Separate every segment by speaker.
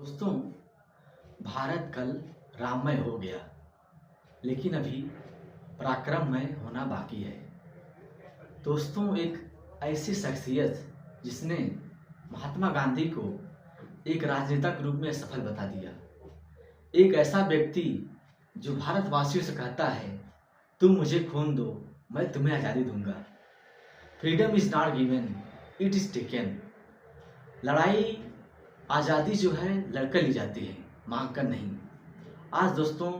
Speaker 1: दोस्तों, भारत कल राममय हो गया, लेकिन अभी पराक्रममय होना बाकी है। दोस्तों, एक ऐसी शख्सियत जिसने महात्मा गांधी को एक राजनेता के रूप में सफल बता दिया। एक ऐसा व्यक्ति जो भारतवासियों से कहता है, तुम मुझे खून दो, मैं तुम्हें आज़ादी दूंगा। Freedom is not given, it is taken. लड़ाई आज़ादी जो है लड़कर ली जाती है, मांग कर नहीं। आज दोस्तों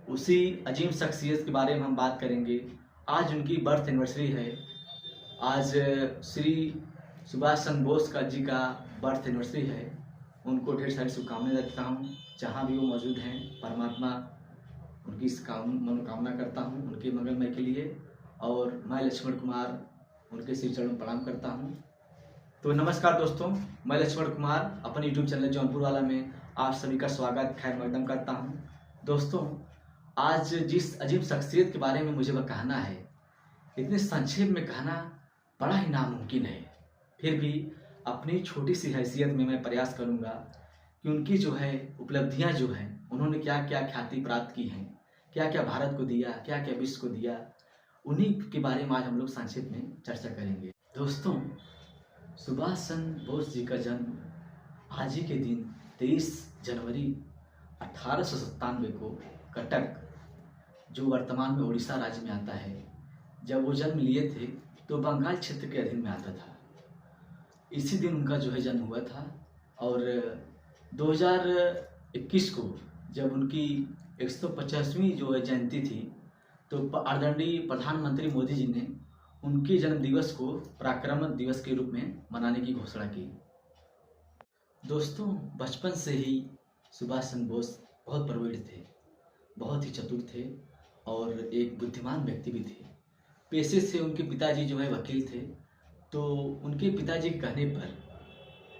Speaker 1: उसी अजीम शख्सियत के बारे में हम बात करेंगे। आज उनकी बर्थ एनिवर्सरी है। आज श्री सुभाष चंद्र बोस जी का बर्थ एनिवर्सरी है। उनको ढेर सारी शुभकामनाएं देता हूँ। जहाँ भी वो मौजूद हैं, परमात्मा उनकी इस मनोकामना करता हूँ उनके मंगलमय के लिए। और मैं लक्ष्मण कुमार उनके श्री चरणों में प्रणाम करता हूँ। तो नमस्कार दोस्तों, मैं लक्ष्मण कुमार अपने यूट्यूब चैनल जौनपुर वाला में आप सभी का स्वागत खैर मकदम करता हूं। दोस्तों, आज जिस अजीब शख्सियत के बारे में मुझे वह कहना है, इतने संक्षेप में कहना बड़ा ही नामुमकिन है। फिर भी अपनी छोटी सी हैसियत में मैं प्रयास करूंगा कि उनकी जो है उपलब्धियां जो हैं, उन्होंने क्या क्या ख्याति प्राप्त की हैं, क्या क्या भारत को दिया, क्या क्या विश्व को दिया, उन्हीं के बारे में आज हम लोग संक्षेप में चर्चा करेंगे। दोस्तों, सुभाष चंद्र बोस जी का जन्म आज ही के दिन 23 जनवरी 1897 को कटक, जो वर्तमान में उड़ीसा राज्य में आता है, जब वो जन्म लिए थे तो बंगाल क्षेत्र के अधीन में आता था। इसी दिन उनका जो है जन्म हुआ था। और 2021 को जब उनकी 150वीं जो है जयंती थी, तो आदरणीय प्रधानमंत्री मोदी जी ने उनके जन्म दिवस को पराक्रम दिवस के रूप में मनाने की घोषणा की। दोस्तों, बचपन से ही सुभाष चंद्र बोस बहुत प्रवीण थे, बहुत ही चतुर थे और एक बुद्धिमान व्यक्ति भी थे। पेशे से उनके पिताजी जो है वकील थे, तो उनके पिताजी के कहने पर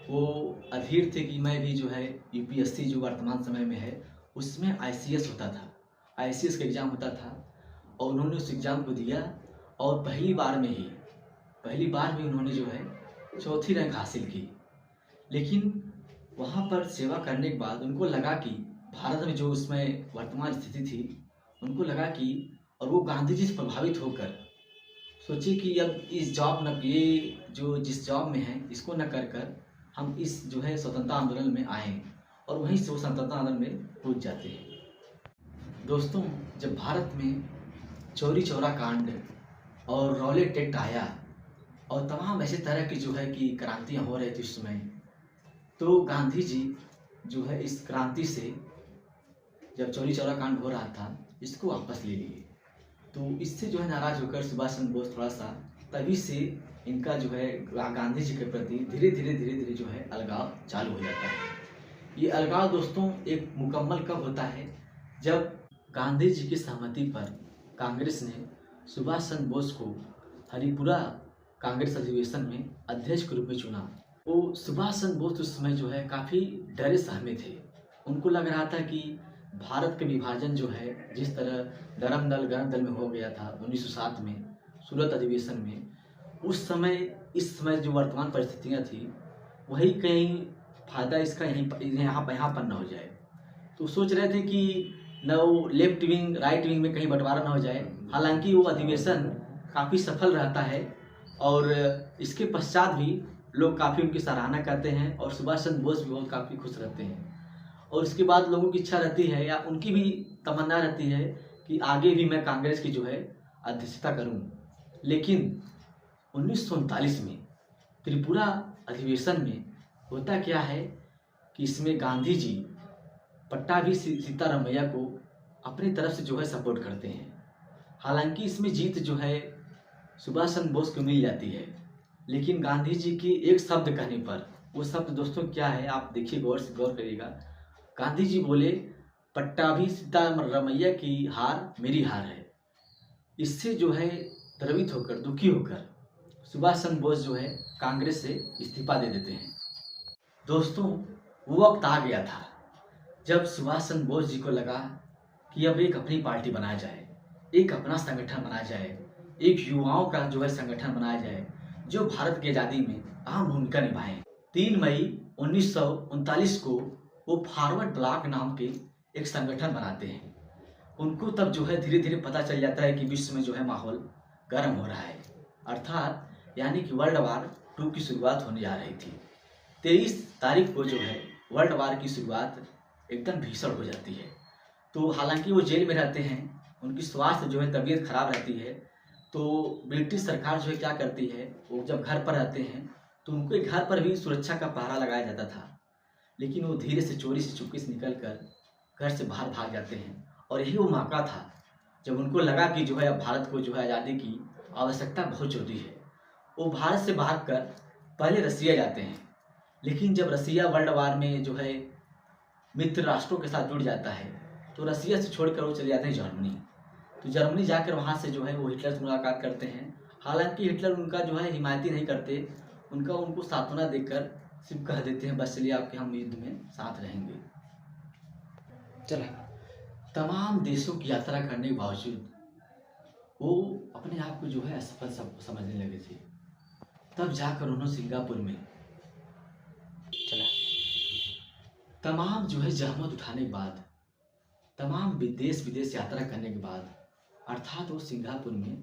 Speaker 1: वो अधीर थे कि मैं भी जो है यूपीएससी जो वर्तमान समय में है उसमें आईसीएस होता था, आईसीएस का एग्ज़ाम होता था, और उन्होंने उस एग्ज़ाम को दिया और पहली बार में उन्होंने जो है चौथी रैंक हासिल की। लेकिन वहाँ पर सेवा करने के बाद उनको लगा कि भारत में जो उसमें वर्तमान स्थिति थी, उनको लगा कि, और वो गांधी जी से प्रभावित होकर सोचे कि अब इस जॉब न, ये जो जिस जॉब में है इसको न कर कर हम इस जो है स्वतंत्रता आंदोलन में आएँ, और वहीं से वो स्वतंत्रता आंदोलन में कूद जाते हैं। दोस्तों, जब भारत में चौरी चौरा कांड और रॉलेट एक्ट आया और तमाम ऐसे तरह की जो है कि क्रांतियाँ हो रही थी उस समय, तो गांधी जी जो है इस क्रांति से, जब चौरी चौरा कांड हो रहा था, इसको वापस ले लिए। तो इससे जो है नाराज होकर सुभाष चंद्र बोस थोड़ा सा, तभी से इनका जो है गांधी जी के प्रति धीरे धीरे जो है अलगाव चालू हो जाता है। ये अलगाव दोस्तों एक मुकम्मल कब होता है, जब गांधी जी की सहमति पर कांग्रेस ने सुभाष चंद्र बोस को हरिपुरा कांग्रेस अधिवेशन में अध्यक्ष के रूप में चुना। वो सुभाष चंद्र बोस उस समय जो है काफ़ी डरे सहमे थे। उनको लग रहा था कि भारत का विभाजन जो है, जिस तरह धर्म दल गण दल में हो गया था 1907 में सूरत अधिवेशन में, उस समय इस समय जो वर्तमान परिस्थितियाँ थी, वही कहीं फायदा इसका यहाँ पर न हो जाए। तो सोच रहे थे कि न वो लेफ्ट विंग राइट विंग में कहीं बंटवारा न हो जाए। हालांकि वो अधिवेशन काफ़ी सफल रहता है और इसके पश्चात भी लोग काफ़ी उनकी सराहना करते हैं और सुभाष चंद्र बोस भी बहुत काफ़ी खुश रहते हैं। और इसके बाद लोगों की इच्छा रहती है, या उनकी भी तमन्ना रहती है कि आगे भी मैं कांग्रेस की जो है अध्यक्षता करूं। लेकिन 1939 में त्रिपुरा अधिवेशन में होता क्या है कि इसमें गांधी जी पट्टाभी सीतारामैया को अपनी तरफ से जो है सपोर्ट करते हैं। हालांकि इसमें जीत जो है सुभाष चंद्र बोस को मिल जाती है, लेकिन गांधी जी की एक शब्द कहने पर, वो शब्द दोस्तों क्या है आप देखिए, गौर करिएगा। गांधी जी बोले, पट्टाभी सीतारामैया की हार मेरी हार है। इससे जो है द्रवित होकर, दुखी होकर सुभाष चंद्र बोस जो है कांग्रेस से इस्तीफा दे देते हैं। दोस्तों, वो वक्त आ गया था जब सुभाष चंद्र बोस जी को लगा कि अब एक अपनी पार्टी बनाया जाए, एक अपना संगठन बनाया जाए, एक युवाओं का जो है संगठन बनाया जाए जो भारत की आज़ादी में अहम भूमिका निभाए। 3 मई 1939 को वो फॉरवर्ड ब्लॉक नाम के एक संगठन बनाते हैं। उनको तब जो है धीरे धीरे पता चल जाता है कि विश्व में जो है माहौल गर्म हो रहा है, अर्थात यानी कि वर्ल्ड वार 2 की शुरुआत होने जा रही थी। 23 तारीख को जो है वर्ल्ड वार की शुरुआत एकदम भीषण हो जाती है। तो हालांकि वो जेल में रहते हैं, उनकी स्वास्थ्य जो है तबीयत खराब रहती है, तो ब्रिटिश सरकार जो है क्या करती है, वो जब घर पर रहते हैं तो उनके घर पर भी सुरक्षा का पहरा लगाया जाता था, लेकिन वो धीरे से चोरी से चुपके से निकल कर घर से बाहर भाग जाते हैं। और यही वो मौका था जब उनको लगा कि जो है अब भारत को जो है आज़ादी की आवश्यकता बहुत जरूरी है। वो भारत से भागकर पहले रसिया जाते हैं, लेकिन जब रसिया वर्ल्ड वार में जो है मित्र राष्ट्रों के साथ जुड़ जाता है तो रसिया से छोड़कर वो चले जाते हैं जर्मनी। तो जर्मनी जाकर वहाँ से जो है वो हिटलर से मुलाकात करते हैं। हालांकि हिटलर उनका जो है हिमायती नहीं करते, उनको सांत्वना देकर सिर्फ कह देते हैं बस चलिए आपके हम युद्ध में साथ रहेंगे। चला तमाम देशों की यात्रा करने के बावजूद वो अपने आप को जो है असफल समझने लगे थे। तब जाकर उन्होंने सिंगापुर में चला तमाम जो है जहमत उठाने के बाद, तमाम देश विदेश यात्रा करने के बाद अर्थात वो सिंगापुर में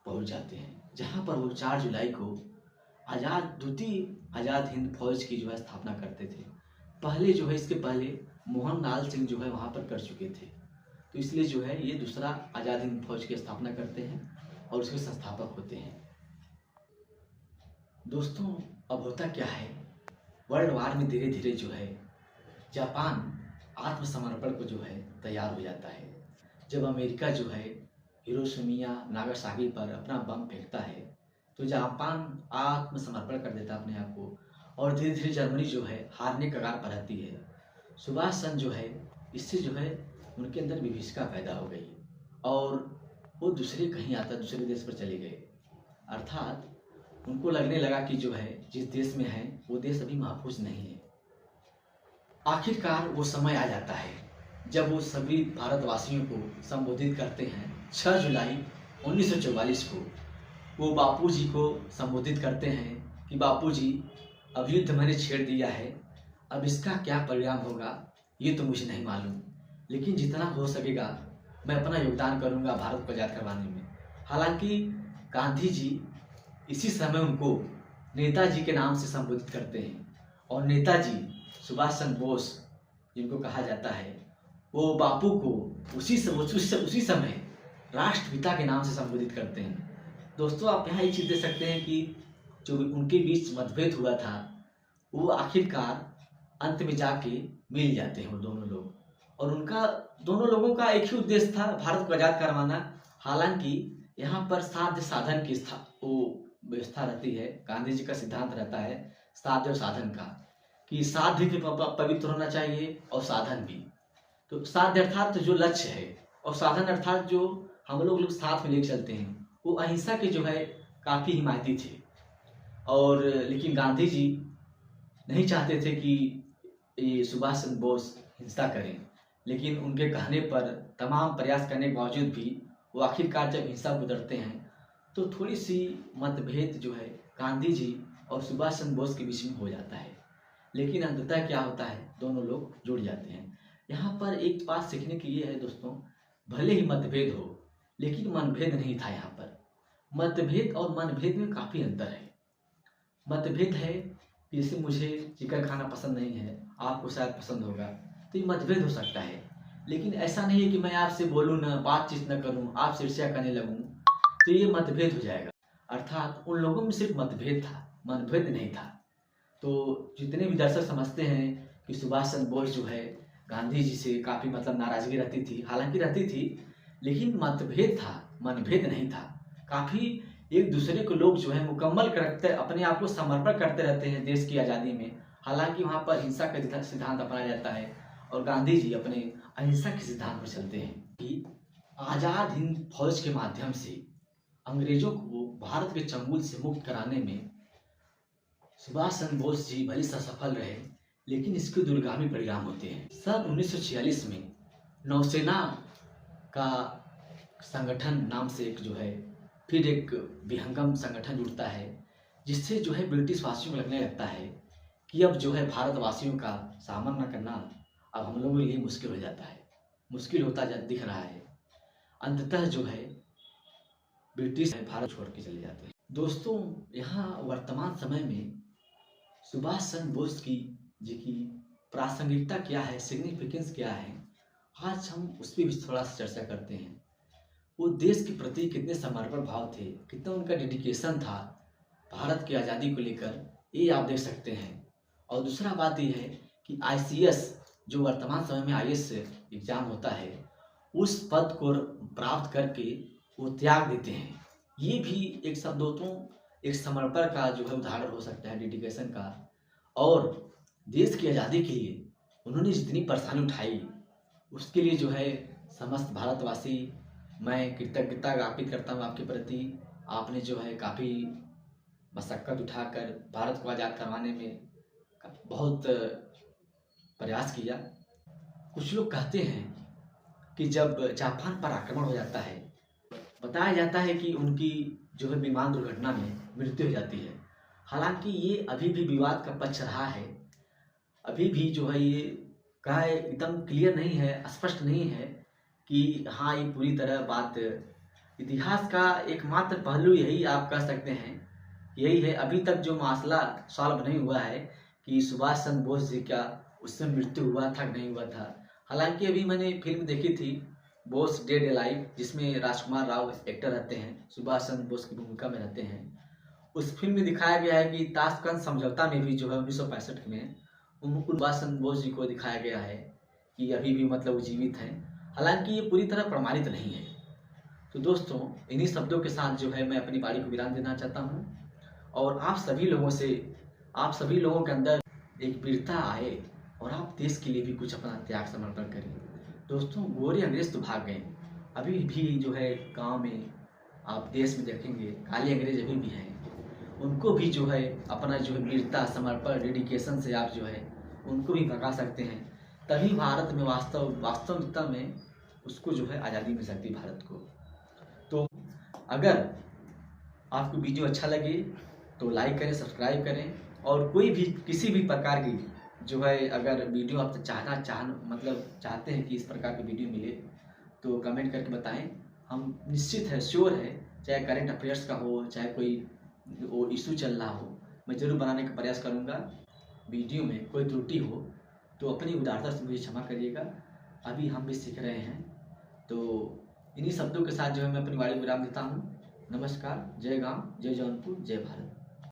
Speaker 1: पहुंच जाते हैं, जहां पर वो 4 जुलाई को द्वितीय आज़ाद हिंद फौज की जो है स्थापना करते थे। पहले जो है इसके पहले मोहन लाल सिंह जो है वहाँ पर कर चुके थे, तो इसलिए जो है ये दूसरा आज़ाद हिंद फौज की स्थापना करते हैं और उसके संस्थापक होते हैं। दोस्तों अब होता क्या है, वर्ल्ड वार में धीरे धीरे जो है जापान आत्मसमर्पण को जो है तैयार हो जाता है। जब अमेरिका जो है हिरोशिमा नागासाकी पर अपना बम फेंकता है तो जापान आत्मसमर्पण कर देता अपने आप को, और धीरे धीरे जर्मनी जो है हारने कगार पर रहती है। सुभाष चंद्र जो है इससे जो है उनके अंदर विभीषिका पैदा हो गई और वो दूसरे देश पर चले गए। अर्थात उनको लगने लगा कि जो है जिस देश में है वो देश अभी महफूज नहीं है। आखिरकार वो समय आ जाता है जब वो सभी भारतवासियों को संबोधित करते हैं। 6 जुलाई 1944 को वो बापूजी को संबोधित करते हैं कि बापूजी अब युद्ध मैंने छेड़ दिया है, अब इसका क्या परिणाम होगा ये तो मुझे नहीं मालूम, लेकिन जितना हो सकेगा मैं अपना योगदान करूंगा भारत को आज़ाद करवाने में। हालांकि गांधी जी इसी समय उनको नेताजी के नाम से संबोधित करते हैं, और नेताजी सुभाष चंद्र बोस जिनको कहा जाता है वो बापू को उसी समय राष्ट्रपिता के नाम से संबोधित करते हैं। दोस्तों आप यहाँ एक चीज़ देख सकते हैं कि जो उनके बीच मतभेद हुआ था वो आखिरकार अंत में जाके मिल जाते हैं वो दोनों लोग, और उनका दोनों लोगों का एक ही उद्देश्य था, भारत को आज़ाद करवाना। हालांकि यहाँ पर साध्य साधन की व्यवस्था रहती है। गांधी जी का सिद्धांत रहता है साध्य और साधन का, कि साध्य भी पवित्र होना चाहिए और साधन भी। तो साध्य अर्थात जो लक्ष्य है, और साधन अर्थात जो हम लोग साथ में लेकर चलते हैं। वो अहिंसा के जो है काफ़ी हिमायती थे, और लेकिन गांधी जी नहीं चाहते थे कि ये सुभाष चंद्र बोस हिंसा करें, लेकिन उनके कहने पर तमाम प्रयास करने के बावजूद भी वो आखिरकार जब हिंसा को उतरते हैं तो थोड़ी सी मतभेद जो है गांधी जी और सुभाष चंद्र बोस के बीच में हो जाता है। लेकिन अंततः क्या होता है, दोनों लोग जुड़ जाते हैं। यहाँ पर एक बात सीखने की ये है दोस्तों, भले ही मतभेद हो लेकिन मनभेद नहीं था। यहाँ पर मतभेद और मनभेद में काफ़ी अंतर है। मतभेद है कि जैसे मुझे चिकन खाना पसंद नहीं है, आपको शायद पसंद होगा, तो ये मतभेद हो सकता है। लेकिन ऐसा नहीं है कि मैं आपसे बोलूँ ना, बातचीत न करूँ, आपसे ईर्ष्या करने लगूँ, तो ये मतभेद हो जाएगा। अर्थात उन लोगों में सिर्फ मतभेद था, मनभेद नहीं था। तो जितने भी दर्शक समझते हैं कि सुभाष चंद्र बोस जो है गांधी जी से काफ़ी नाराजगी रहती थी, हालांकि रहती थी, लेकिन मतभेद था, मनभेद नहीं था। काफ़ी एक दूसरे को लोग जो है मुकम्मल करते अपने आप को समर्पण करते रहते हैं देश की आज़ादी में। हालांकि वहाँ पर हिंसा का सिद्धांत अपनाया जाता है और गांधी जी अपने अहिंसा के सिद्धांत पर चलते हैं कि आज़ाद हिंद फौज के माध्यम से अंग्रेजों को भारत के चंगुल से मुक्त कराने में सुभाष चंद्र बोस जी भले सफल रहे, लेकिन इसके दूरगामी परिणाम होते हैं। सन 1946 में नौसेना का संगठन नाम से एक जो है फिर एक विहंगम संगठन जुड़ता है, जिससे जो है ब्रिटिश वासियों को लगने लगता है कि अब जो है भारतवासियों का सामना करना अब हम लोगों के लिए मुश्किल हो जाता है, मुश्किल होता दिख रहा है। अंततः जो है ब्रिटिश भारत छोड़ के चले जाते हैं। दोस्तों, यहाँ वर्तमान समय में सुभाष चंद्र बोस की प्रासंगिकता क्या है, सिग्निफिकेंस क्या है, आज हम उस पर भी थोड़ा सा चर्चा करते हैं। वो देश के प्रति कितने समर्पण भाव थे, कितना उनका डेडिकेशन था भारत की आज़ादी को लेकर, ये आप देख सकते हैं। और दूसरा बात ये है कि ICS जो वर्तमान समय में IAS एग्जाम होता है, उस पद को प्राप्त करके वो त्याग देते हैं। ये भी एक शब्दों एक समर्पण का जो है उदाहरण हो सकता है, डेडिकेशन का। और देश की आज़ादी के लिए उन्होंने जितनी परेशानी उठाई उसके लिए जो है समस्त भारतवासी मैं कृतज्ञता ज्ञापित करता हूँ आपके प्रति। आपने जो है काफ़ी मशक्क़त उठाकर भारत को आज़ाद करवाने में बहुत प्रयास किया। कुछ लोग कहते हैं कि जब जापान पर आक्रमण हो जाता है, बताया जाता है कि उनकी जो है विमान दुर्घटना में मृत्यु हो जाती है। हालांकि ये अभी भी विवाद का पक्ष रहा है, अभी भी जो है ये कहा एकदम क्लियर नहीं है, स्पष्ट नहीं है कि हाँ ये पूरी तरह बात। इतिहास का एकमात्र पहलू यही आप कह सकते हैं, यही है अभी तक जो मसला सॉल्व नहीं हुआ है कि सुभाष चंद्र बोस जी का उससे मृत्यु हुआ था कि नहीं हुआ था। हालांकि अभी मैंने फिल्म देखी थी बोस डेड अलाइव, जिसमें राजकुमार राव एक्टर रहते हैं, सुभाष चंद्र बोस की भूमिका में रहते हैं। उस फिल्म में दिखाया गया है कि ताशकंद समझौता में भी जो है 1965 में सुभाष चंद्र बोस जी को दिखाया गया है कि अभी भी मतलब वो जीवित हैं। हालांकि ये पूरी तरह प्रमाणित नहीं है। तो दोस्तों, इन्हीं शब्दों के साथ जो है मैं अपनी बारी को विराम देना चाहता हूँ और आप सभी लोगों के अंदर एक वीरता आए और आप देश के लिए भी कुछ अपना त्याग समर्पण करें। दोस्तों, गोरे अंग्रेज तो भाग गए, अभी भी जो है गांव में आप देश में देखेंगे काले अंग्रेज अभी भी हैं। उनको भी जो है अपना जो है वीरता, समर्पण, डेडिकेशन से आप जो है उनको भी भगा सकते हैं। तभी भारत में वास्तविकता में उसको जो है आज़ादी मिल सकती है भारत को। तो अगर आपको वीडियो अच्छा लगे तो लाइक करें, सब्सक्राइब करें, और कोई भी किसी भी प्रकार की जो है अगर वीडियो आप चाहते हैं कि इस प्रकार की वीडियो मिले तो कमेंट करके बताएं। हम निश्चित है, श्योर है, चाहे करंट अफेयर्स का हो, चाहे कोई वो इशू चल रहा हो, मैं ज़रूर बनाने का प्रयास करूँगा। वीडियो में कोई त्रुटि हो तो अपनी उदारता से मुझे क्षमा करिएगा, अभी हम भी सीख रहे हैं। तो इन्हीं शब्दों के साथ जो है मैं अपनी वाणी विराम देता हूँ। नमस्कार, जय गांव, जय जौनपुर, जय भारत।